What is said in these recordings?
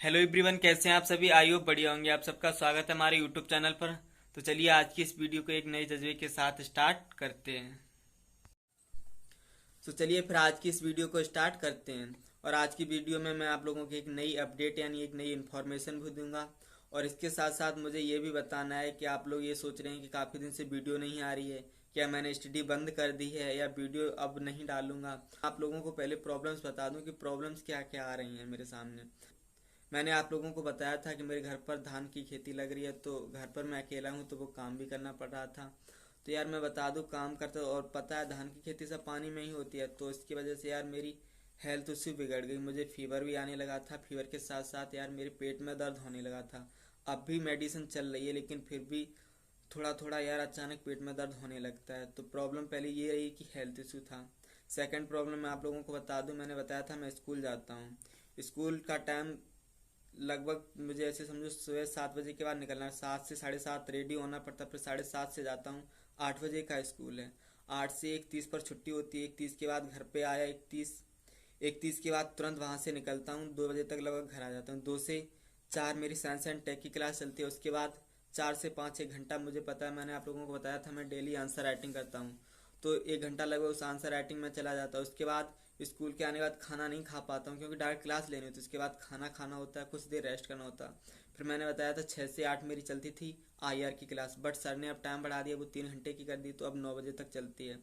Hello everyone, कैसे हैं आप सभी। आई होप बढ़िया होंगे। आप सबका स्वागत है हमारे यूट्यूब चैनल पर। तो चलिए आज की इस वीडियो को एक नए जज्बे के साथ स्टार्ट करते हैं। तो चलिए फिर आज की इस वीडियो को स्टार्ट करते हैं। और आज की वीडियो में मैं आप लोगों को एक नई अपडेट यानी एक नई इन्फॉर्मेशन भी दूंगा। और इसके साथ साथ मुझे ये भी बताना है कि आप लोग ये सोच रहे हैं कि काफ़ी दिन से वीडियो नहीं आ रही है, क्या मैंने स्टडी बंद कर दी है या वीडियो अब नहीं डालूंगा। आप लोगों को पहले प्रॉब्लम्स बता दूं कि प्रॉब्लम्स क्या क्या आ रही हैं मेरे सामने। मैंने आप लोगों को बताया था कि मेरे घर पर धान की खेती लग रही है, तो घर पर मैं अकेला हूँ तो वो काम भी करना पड़ रहा था। तो यार मैं बता दूँ, काम करता और पता है धान की खेती सब पानी में ही होती है, तो इसकी वजह से यार मेरी हेल्थ उससे बिगड़ गई। मुझे फीवर भी आने लगा था, फीवर के साथ साथ यार मेरे पेट में दर्द होने लगा था। अब भी मेडिसिन चल रही है लेकिन फिर भी थोड़ा थोड़ा यार अचानक पेट में दर्द होने लगता है। तो प्रॉब्लम पहले ये रही कि हेल्थ इशू था। सेकंड प्रॉब्लम मैं आप लोगों को बता दूं, मैंने बताया था मैं स्कूल जाता हूँ। स्कूल का टाइम लगभग मुझे ऐसे समझो सुबह 7 बजे के बाद निकलना है। 7 से 7:30 रेडी होना पड़ता, फिर 7:30 से जाता हूँ। 8 बजे का स्कूल है। 8 से 1:30 पर छुट्टी होती है। 1:30 के बाद घर पे आया। 1:30 के बाद तुरंत वहाँ से निकलता हूँ। 2 बजे तक लगभग घर आ जाता हूँ। 2 से 4 मेरी साइंस एंड टेक की क्लास चलती है। उसके बाद 4 से 5 एक घंटा, मुझे पता है मैंने आप लोगों को बताया था मैं डेली आंसर राइटिंग करता हूँ, तो 1 घंटा लगभग उस आंसर राइटिंग में चला जाता है। उसके बाद स्कूल के आने के बाद खाना नहीं खा पाता हूँ क्योंकि डायरेक्ट क्लास लेनी होती है। उसके बाद खाना खाना होता है, कुछ देर रेस्ट करना होता है। फिर मैंने बताया था 6 से 8 मेरी चलती थी आईआर की क्लास, बट सर ने अब टाइम बढ़ा दिया, वो 3 घंटे की कर दी, तो अब 9 बजे तक चलती है।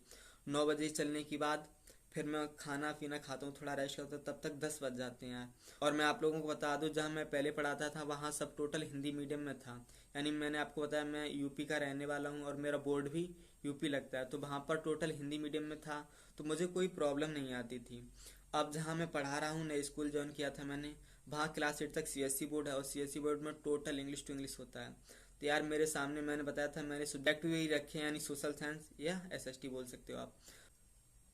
9 बजे चलने के बाद फिर मैं खाना पीना खाता हूँ, थोड़ा रेस्ट करता हूँ, तब तक 10 बज जाते हैं यार। और मैं आप लोगों को बता दूँ, जहाँ मैं पहले पढ़ाता था वहाँ सब टोटल हिंदी मीडियम में था। यानी मैंने आपको बताया मैं यूपी का रहने वाला हूँ और मेरा बोर्ड भी यूपी लगता है, तो वहाँ पर टोटल हिंदी मीडियम में था, तो मुझे कोई प्रॉब्लम नहीं आती थी। अब जहाँ मैं पढ़ा रहा हूँ, नया स्कूल ज्वाइन किया था मैंने, वहाँ क्लास 8 तक सीएससी बोर्ड है और सीएससी बोर्ड में टोटल इंग्लिश टू इंग्लिश होता है। तो यार मेरे सामने मैंने बताया था मैंने सब्जेक्ट भी रखे हैं, यानी सोशल साइंस या एसएसटी बोल सकते हो आप।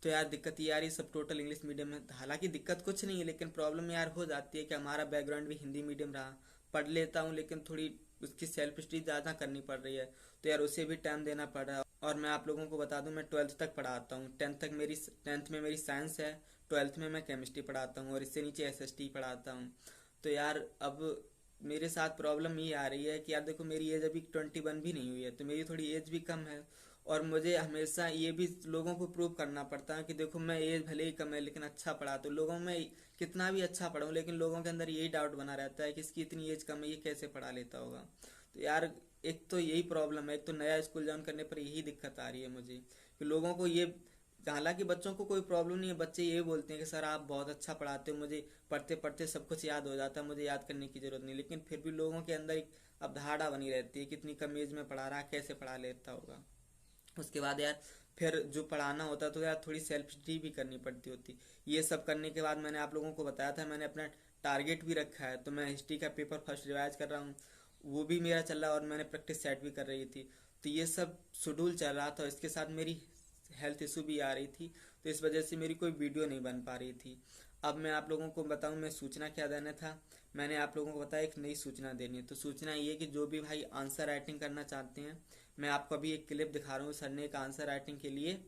तो यार दिक्कत ये आ रही है, सब टोटल इंग्लिश मीडियम में। हालांकि दिक्कत कुछ नहीं है, लेकिन प्रॉब्लम यार हो जाती है कि हमारा बैकग्राउंड भी हिंदी मीडियम रहा। पढ़ लेता हूँ लेकिन थोड़ी उसकी सेल्फ स्टडी ज़्यादा करनी पड़ रही है, तो यार उसे भी टाइम देना पड़ रहा है। और मैं आप लोगों को बता दूं, मैं 12th तक पढ़ाता हूँ। 10th में मेरी साइंस है, 12th में मैं केमिस्ट्री पढ़ाता हूँ और इससे नीचे एसएसटी पढ़ाता हूँ। तो यार अब मेरे साथ प्रॉब्लम ये आ रही है कि यार देखो मेरी एज अभी 21 भी नहीं हुई है, तो मेरी थोड़ी एज भी कम है। और मुझे हमेशा ये भी लोगों को प्रूव करना पड़ता है कि देखो मैं एज भले ही कम है लेकिन अच्छा पढ़ा, तो लोगों में कितना भी अच्छा पढ़ाऊँ लेकिन लोगों के अंदर यही डाउट बना रहता है कि इसकी इतनी एज कम है, ये कैसे पढ़ा लेता होगा। तो यार एक तो यही प्रॉब्लम है, एक तो नया स्कूल ज्वाइन करने पर यही दिक्कत आ रही है मुझे कि लोगों को ये, हालांकि बच्चों को कोई प्रॉब्लम नहीं है, बच्चे ये बोलते हैं कि सर आप बहुत अच्छा पढ़ाते हो, मुझे पढ़ते पढ़ते सब कुछ याद हो जाता है, मुझे याद करने की जरूरत नहीं। लेकिन फिर भी लोगों के अंदर एक अवधारणा बनी रहती है कि इतनी कम एज में पढ़ा रहा है, कैसे पढ़ा लेता होगा। उसके बाद यार फिर जो पढ़ाना होता है तो यार थोड़ी सेल्फ स्टडी भी करनी पड़ती होती। ये सब करने के बाद मैंने आप लोगों को बताया था मैंने अपना टारगेट भी रखा है, तो मैं हिस्ट्री का पेपर फर्स्ट रिवाइज कर रहा हूँ, वो भी मेरा चल रहा है और मैंने प्रैक्टिस सेट भी कर रही थी। तो ये सब शेड्यूल चल रहा था, इसके साथ मेरी हेल्थ इशू भी आ रही थी, तो इस वजह से मेरी कोई वीडियो नहीं बन पा रही थी। अब मैं आप लोगों को बताऊं मैं सूचना क्या देना था। मैंने आप लोगों को बताया एक नई सूचना देनी है। तो सूचना ये कि जो भी भाई आंसर राइटिंग करना चाहते हैं, मैं आपको अभी एक क्लिप दिखा रहा हूँ। सर ने एक आंसर राइटिंग के लिए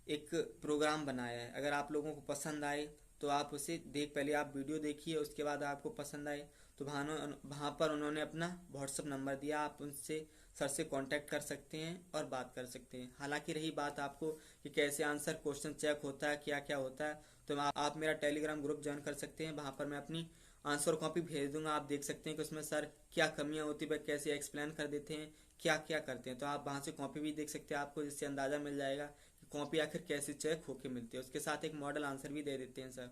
एक प्रोग्राम बनाया है। अगर आप लोगों को पसंद आए तो आप उसे पहले आप वीडियो देखिए, उसके बाद आपको पसंद आए तो वहाँ पर उन्होंने अपना व्हाट्सअप नंबर दिया, आप उनसे सर से कांटेक्ट कर सकते हैं और बात कर सकते हैं। हालांकि रही बात आपको कि कैसे आंसर क्वेश्चन चेक होता है, क्या क्या होता है, तो आप मेरा टेलीग्राम ग्रुप ज्वाइन कर सकते हैं। वहाँ पर मैं अपनी आंसर कॉपी भेज दूंगा, आप देख सकते हैं कि उसमें सर क्या कमियां होती है, कैसे एक्सप्लेन कर देते हैं, क्या क्या करते हैं। तो आप वहाँ से कॉपी भी देख सकते हैं, आपको इससे अंदाज़ा मिल जाएगा कि कॉपी आखिर कैसे चेक होके मिलती है। उसके साथ एक मॉडल आंसर भी दे देते हैं सर।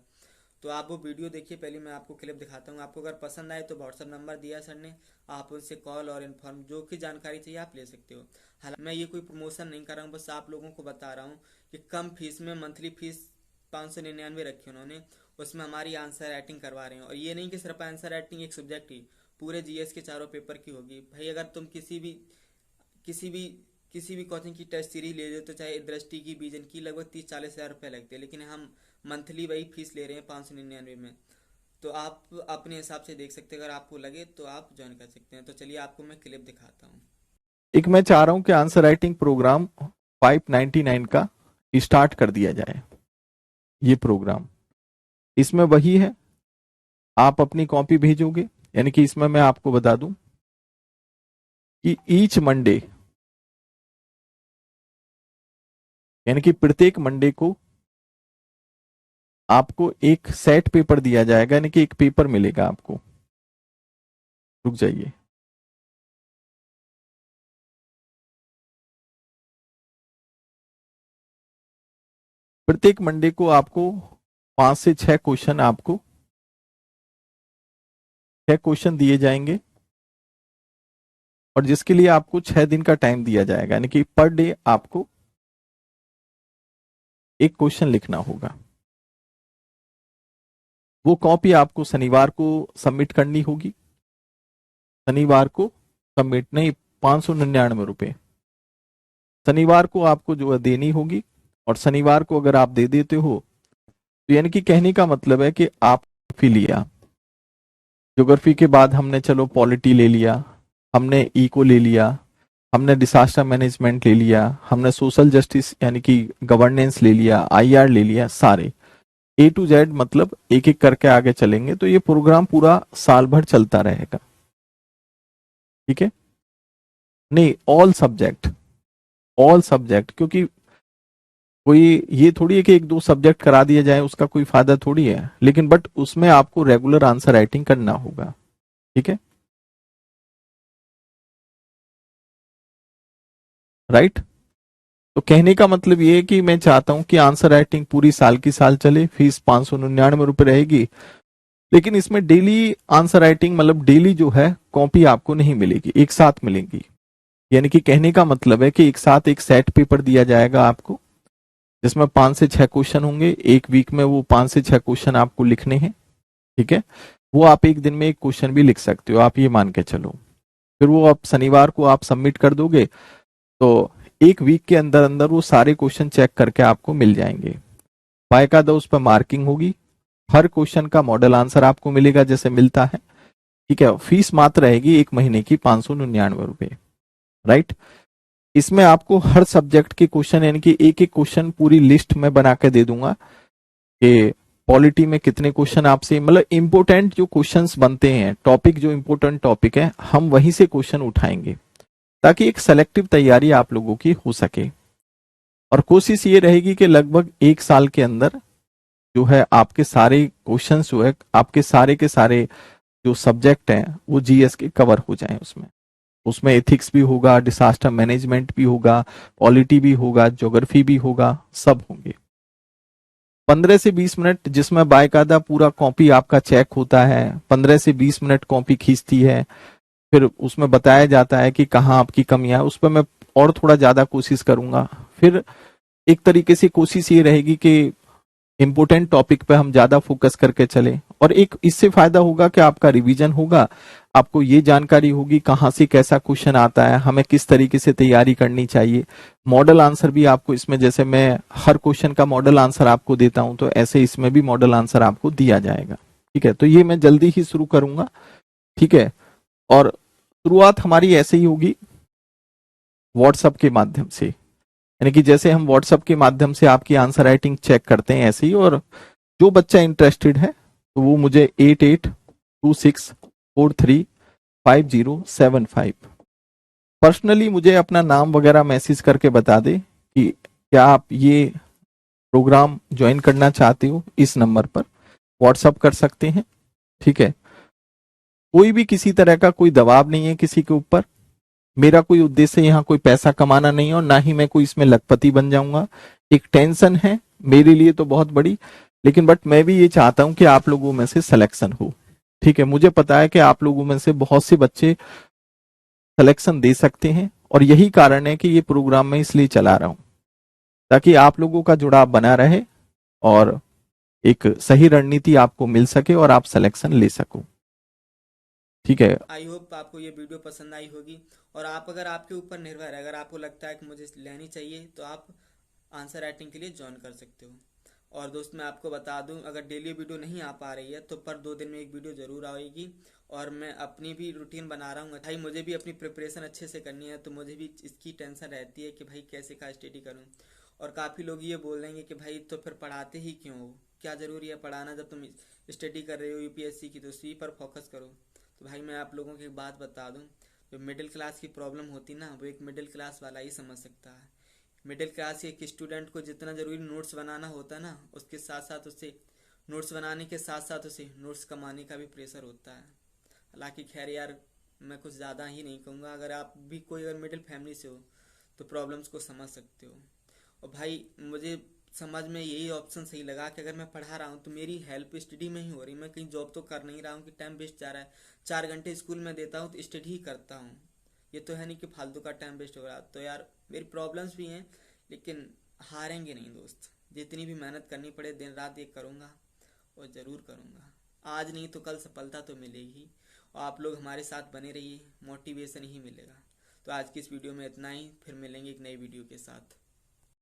तो आप वो वीडियो देखिए, पहले मैं आपको क्लिप दिखाता हूँ। आपको अगर पसंद आए तो व्हाट्सअप नंबर दिया सर ने, आप उनसे कॉल और इन्फॉर्म जो कि जानकारी चाहिए आप ले सकते हो। हालांकि मैं ये कोई प्रमोशन नहीं कर रहा हूँ, बस आप लोगों को बता रहा हूँ कि कम फीस में मंथली फीस 599 रखी उन्होंने, उसमें हमारी आंसर राइटिंग करवा रहे हैं। और ये नहीं कि सिर्फ आंसर राइटिंग एक सब्जेक्ट ही, पूरे जीएस के चारों पेपर की होगी। भाई अगर तुम किसी भी किसी भी कोचिंग की टेस्ट सीरीज ले रहे हो, तो चाहे दृष्टि की, विजन की, लगभग 30-40 हज़ार रुपये लगते हैं, लेकिन हम मंथली वही फीस ले रहे हैं 599 में। तो आप अपने हिसाब से देख सकते हैं, अगर आपको लगे तो आप ज्वाइन कर सकते हैं। तो चलिए आपको मैं क्लिप दिखाता हूँ। एक मैं चाह रहा हूं कि आंसर राइटिंग प्रोग्राम 599 का स्टार्ट कर दिया जाए। ये प्रोग्राम इसमें वही है, आप अपनी कॉपी भेजोगे, यानी कि इसमें मैं आपको बता दूं कि ईच मंडे, यानी कि प्रत्येक मंडे को आपको एक सेट पेपर दिया जाएगा, यानी कि एक पेपर मिलेगा आपको। रुक जाइए, प्रत्येक मंडे को आपको 5 से 6 क्वेश्चन, आपको 6 क्वेश्चन दिए जाएंगे, और जिसके लिए आपको 6 दिन का टाइम दिया जाएगा, यानी कि पर डे आपको एक क्वेश्चन लिखना होगा। वो कॉपी आपको शनिवार को सबमिट करनी होगी। शनिवार को सबमिट नहीं, 599 रुपए शनिवार को आपको जो है देनी होगी। और शनिवार को अगर आप दे देते हो तो यानी कि कहने का मतलब है कि आप ज्योग्राफी लिया, ज्योग्राफी के बाद हमने चलो पॉलिटी ले लिया, हमने इको ले लिया, हमने डिसास्टर मैनेजमेंट ले लिया, हमने सोशल जस्टिस यानी कि गवर्नेंस ले लिया, आईआर ले लिया, सारे ए टू जेड, मतलब एक एक करके आगे चलेंगे तो ये प्रोग्राम पूरा साल भर चलता रहेगा। ठीक है, नहीं ऑल सब्जेक्ट, ऑल सब्जेक्ट, क्योंकि कोई ये थोड़ी है कि 1-2 सब्जेक्ट करा दिया जाए उसका कोई फायदा थोड़ी है, लेकिन बट उसमें आपको रेगुलर आंसर राइटिंग करना होगा। ठीक है, राइट। तो कहने का मतलब ये है कि मैं चाहता हूं कि आंसर राइटिंग पूरी साल की साल चले, फीस 599 रुपए रहेगी, लेकिन इसमें डेली आंसर राइटिंग, मतलब डेली जो है कॉपी आपको नहीं मिलेगी, एक साथ मिलेंगी। यानी कि कहने का मतलब है कि एक साथ एक सेट पेपर दिया जाएगा आपको, जिसमें 5 से 6 क्वेश्चन होंगे। एक वीक में वो 5 से 6 क्वेश्चन आपको लिखने हैं। ठीक है, वो आप एक दिन में एक क्वेश्चन भी लिख सकते हो, आप ये मान के चलो। फिर वो आप शनिवार को आप सबमिट कर दोगे तो एक वीक के अंदर अंदर वो सारे क्वेश्चन चेक करके आपको मिल जाएंगे। बाकायदा उस पर मार्किंग होगी, हर क्वेश्चन का मॉडल आंसर आपको मिलेगा जैसे मिलता है। ठीक है, फीस मात्र रहेगी 1 महीने की 599 रुपए। राइट, इसमें आपको हर सब्जेक्ट के क्वेश्चन, यानी कि एक एक क्वेश्चन पूरी लिस्ट में बना के दे दूंगा कि पॉलिटी में कितने क्वेश्चन आपसे, मतलब इंपोर्टेंट जो क्वेश्चंस बनते हैं, टॉपिक जो इंपोर्टेंट टॉपिक है, हम वहीं से क्वेश्चन उठाएंगे, ताकि एक सेलेक्टिव तैयारी आप लोगों की हो सके। और कोशिश ये रहेगी कि लगभग एक साल के अंदर जो है आपके सारे क्वेश्चंस जो है, आपके सारे के सारे जो सब्जेक्ट हैं वो जीएस के कवर हो जाएं। उसमें उसमें एथिक्स भी होगा, डिसास्टर मैनेजमेंट भी होगा, पॉलिटी भी होगा, ज्योग्राफी भी होगा, सब होंगे। 15 से 20 मिनट जिसमें बाकायदा पूरा कॉपी आपका चेक होता है, 15 से 20 मिनट कॉपी खींचती है, फिर उसमें बताया जाता है कि कहाँ आपकी कमियां है। उस पर मैं और थोड़ा ज्यादा कोशिश करूंगा। फिर एक तरीके से कोशिश ये रहेगी कि इंपोर्टेंट टॉपिक पे हम ज्यादा फोकस करके चले, और एक इससे फायदा होगा कि आपका रिवीजन होगा, आपको ये जानकारी होगी कहाँ से कैसा क्वेश्चन आता है, हमें किस तरीके से तैयारी करनी चाहिए। मॉडल आंसर भी आपको इसमें, जैसे मैं हर क्वेश्चन का मॉडल आंसर आपको देता हूं, तो ऐसे इसमें भी मॉडल आंसर आपको दिया जाएगा। ठीक है, तो ये मैं जल्दी ही शुरू करूंगा। ठीक है, और शुरुआत हमारी ऐसे ही होगी व्हाट्सएप के माध्यम से, यानी कि जैसे हम व्हाट्सएप के माध्यम से आपकी आंसर राइटिंग चेक करते हैं ऐसे ही। और जो बच्चा इंटरेस्टेड है तो वो मुझे 8826435075 पर्सनली मुझे अपना नाम वगैरह मैसेज करके बता दे कि क्या आप ये प्रोग्राम ज्वाइन करना चाहते हो। इस नंबर पर व्हाट्सएप कर सकते हैं। ठीक है, कोई भी किसी तरह का कोई दबाव नहीं है किसी के ऊपर। मेरा कोई उद्देश्य यहाँ कोई पैसा कमाना नहीं है, और ना ही मैं कोई इसमें लखपति बन जाऊंगा। एक टेंशन है मेरे लिए तो बहुत बड़ी, लेकिन बट मैं भी ये चाहता हूं कि आप लोगों में से सिलेक्शन हो। ठीक है, मुझे पता है कि आप लोगों में से बहुत से बच्चे सिलेक्शन दे सकते हैं, और यही कारण है कि ये प्रोग्राम मैं इसलिए चला रहा हूं, ताकि आप लोगों का जुड़ाव बना रहे और एक सही रणनीति आपको मिल सके और आप सिलेक्शन ले सको। ठीक है, आई होप आपको ये वीडियो पसंद आई होगी। और आप, अगर आपके ऊपर निर्भर है, अगर आपको लगता है कि मुझे लेनी चाहिए, तो आप आंसर राइटिंग के लिए ज्वाइन कर सकते हो। और दोस्त मैं आपको बता दूं, अगर डेली वीडियो नहीं आ पा रही है तो पर 2 दिन में एक वीडियो ज़रूर आएगी। और मैं अपनी भी रूटीन बना रहा हूँ भाई, मुझे भी अपनी प्रिपरेशन अच्छे से करनी है, तो मुझे भी इसकी टेंशन रहती है कि भाई कैसे का स्टडी करूँ। और काफ़ी लोग ये बोल देंगे कि भाई तो फिर पढ़ाते ही क्यों हो, क्या ज़रूरी है पढ़ाना, जब तुम स्टडी कर रहे हो यूपीएससी की तो उसी पर फोकस करो। तो भाई मैं आप लोगों को एक बात बता दूं, जो मिडिल क्लास की प्रॉब्लम होती ना, वो एक मिडिल क्लास वाला ही समझ सकता है। मिडिल क्लास के एक स्टूडेंट को जितना ज़रूरी नोट्स बनाना होता है ना, उसके साथ साथ उसे नोट्स बनाने के साथ साथ उसे नोट्स कमाने का भी प्रेशर होता है। हालांकि खैर यार, मैं कुछ ज़्यादा ही नहीं कहूँगा, अगर आप भी कोई अगर मिडिल फैमिली से हो तो प्रॉब्लम्स को समझ सकते हो। और भाई मुझे समझ में यही ऑप्शन सही लगा कि अगर मैं पढ़ा रहा हूँ तो मेरी हेल्प स्टडी में ही हो रही, मैं कहीं जॉब तो कर नहीं रहा हूँ कि टाइम वेस्ट जा रहा है। 4 घंटे स्कूल में देता हूँ तो स्टडी ही करता हूँ, ये तो है नहीं कि फालतू का टाइम वेस्ट हो रहा। तो यार मेरी प्रॉब्लम्स भी हैं, लेकिन हारेंगे नहीं दोस्त, जितनी भी मेहनत करनी पड़े दिन रात ये करूँगा और ज़रूर करूँगा। आज नहीं तो कल सफलता तो मिलेगी, और आप लोग हमारे साथ बने रहिए, मोटिवेशन ही मिलेगा। तो आज की इस वीडियो में इतना ही, फिर मिलेंगे एक नई वीडियो के साथ।